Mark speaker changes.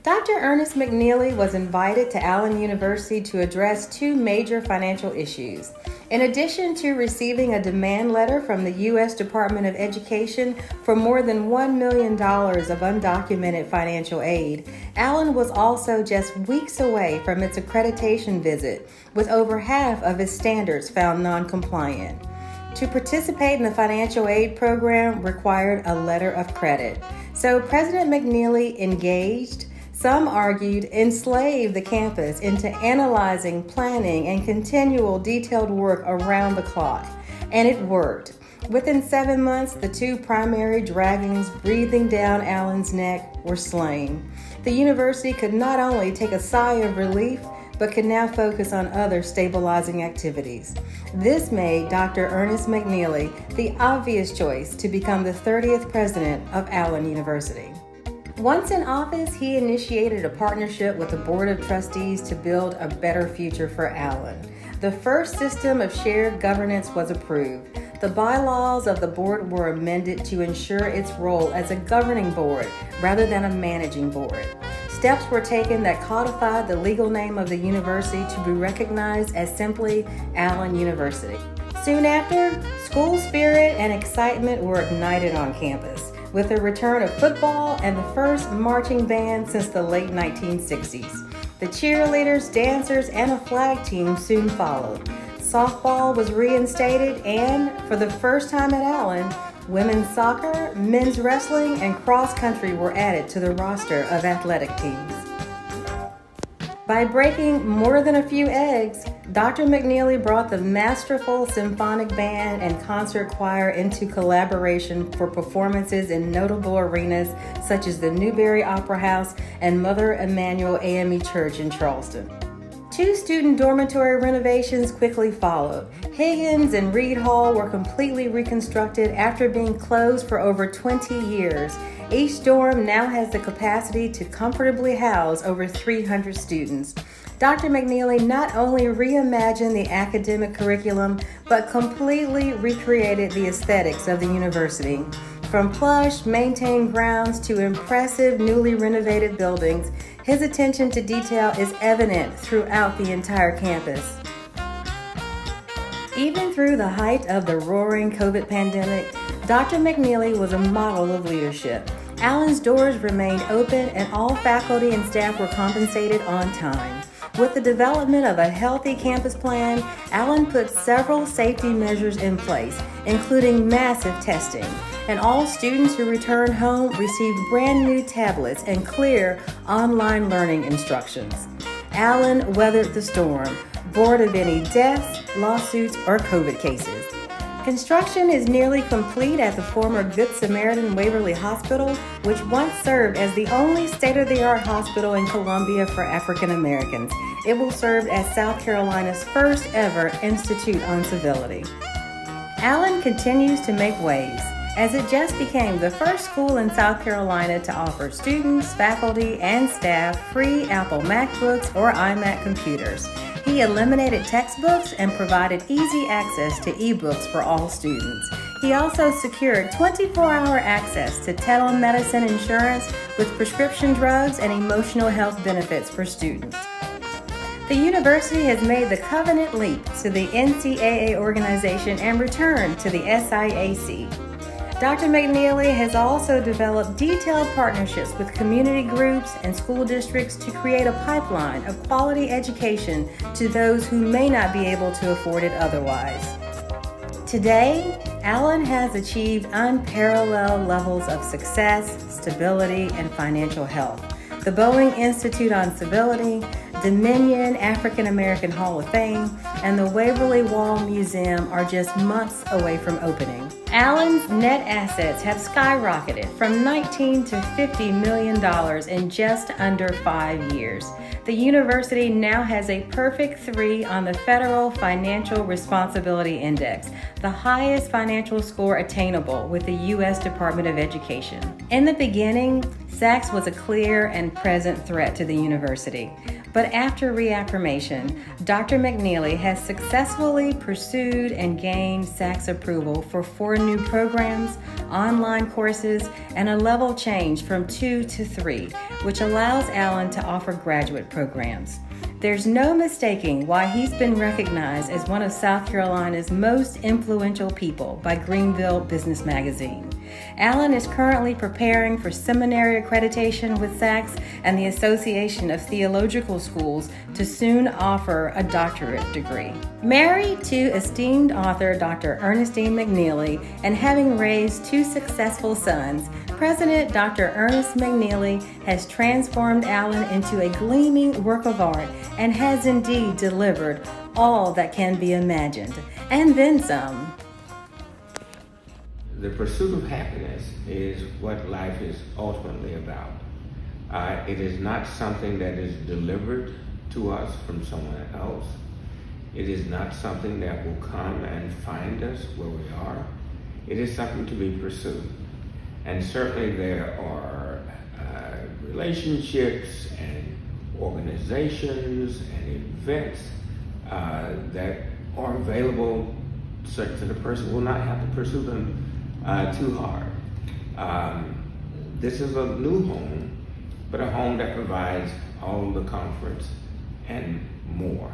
Speaker 1: Dr. Ernest McNealey was invited to Allen University to address two major financial issues. In addition to receiving a demand letter from the U.S. Department of Education for more than $1 million of undocumented financial aid, Allen was also just weeks away from its accreditation visit, with over half of its standards found non-compliant. To participate in the financial aid program required a letter of credit. So President McNealey engaged, some argued, enslaved the campus into analyzing, planning, and continual detailed work around the clock. And it worked. Within 7 months, the two primary dragons breathing down Allen's neck were slain. The university could not only take a sigh of relief, but could now focus on other stabilizing activities. This made Dr. Ernest McNealey the obvious choice to become the 30th president of Allen University. Once in office, he initiated a partnership with the Board of Trustees to build a better future for Allen. The first system of shared governance was approved. The bylaws of the board were amended to ensure its role as a governing board rather than a managing board. Steps were taken that codified the legal name of the university to be recognized as simply Allen University. Soon after, school spirit and excitement were ignited on campus, with the return of football and the first marching band since the late 1960s. The cheerleaders, dancers, and a flag team soon followed. Softball was reinstated, and for the first time at Allen, women's soccer, men's wrestling, and cross country were added to the roster of athletic teams. By breaking more than a few eggs, Dr. McNealey brought the masterful symphonic band and concert choir into collaboration for performances in notable arenas such as the Newberry Opera House and Mother Emanuel AME Church in Charleston. Two student dormitory renovations quickly followed. Higgins and Reed Hall were completely reconstructed after being closed for over 20 years. Each dorm now has the capacity to comfortably house over 300 students. Dr. McNealey not only reimagined the academic curriculum, but completely recreated the aesthetics of the university. From plush, maintained grounds to impressive, newly renovated buildings, his attention to detail is evident throughout the entire campus. Even through the height of the roaring COVID pandemic, Dr. McNealey was a model of leadership. Allen's doors remained open and all faculty and staff were compensated on time. With the development of a healthy campus plan, Allen put several safety measures in place, including massive testing, and all students who returned home received brand new tablets and clear online learning instructions. Allen weathered the storm, void of any deaths, lawsuits, or COVID cases. Construction is nearly complete at the former Good Samaritan Waverly Hospital, which once served as the only state-of-the-art hospital in Columbia for African Americans. It will serve as South Carolina's first ever Institute on Civility. Allen continues to make waves, as it just became the first school in South Carolina to offer students, faculty, and staff free Apple MacBooks or iMac computers. He eliminated textbooks and provided easy access to ebooks for all students. He also secured 24-hour access to telemedicine insurance with prescription drugs and emotional health benefits for students. The university has made the covenant leap to the NCAA organization and returned to the SIAC. Dr. McNealey has also developed detailed partnerships with community groups and school districts to create a pipeline of quality education to those who may not be able to afford it otherwise. Today, Allen has achieved unparalleled levels of success, stability, and financial health. The Boeing Institute on Civility, Dominion African American Hall of Fame, and the Waverly Wall Museum are just months away from opening. Allen's net assets have skyrocketed from $19 to $50 million in just under 5 years. The university now has a perfect 3 on the Federal Financial Responsibility Index, the highest financial score attainable with the U.S. Department of Education. In the beginning, Sachs was a clear and present threat to the university. But after reaffirmation, Dr. McNealey has successfully pursued and gained SACS approval for 4 new programs, online courses, and a level change from 2 to 3, which allows Alan to offer graduate programs. There's no mistaking why he's been recognized as one of South Carolina's most influential people by Greenville Business Magazine. Alan is currently preparing for seminary accreditation with SACS and the Association of Theological Schools to soon offer a doctorate degree. Married to esteemed author Dr. Ernest McNealey and having raised 2 successful sons, President Dr. Ernest McNealey has transformed Alan into a gleaming work of art and has indeed delivered all that can be imagined, and then some.
Speaker 2: The pursuit of happiness is what life is ultimately about. It is not something that is delivered to us from someone else. It is not something that will come and find us where we are. It is something to be pursued. And certainly there are relationships and organizations and events that are available so the person will not have to pursue them too hard. This is a new home, but a home that provides all the comforts and more.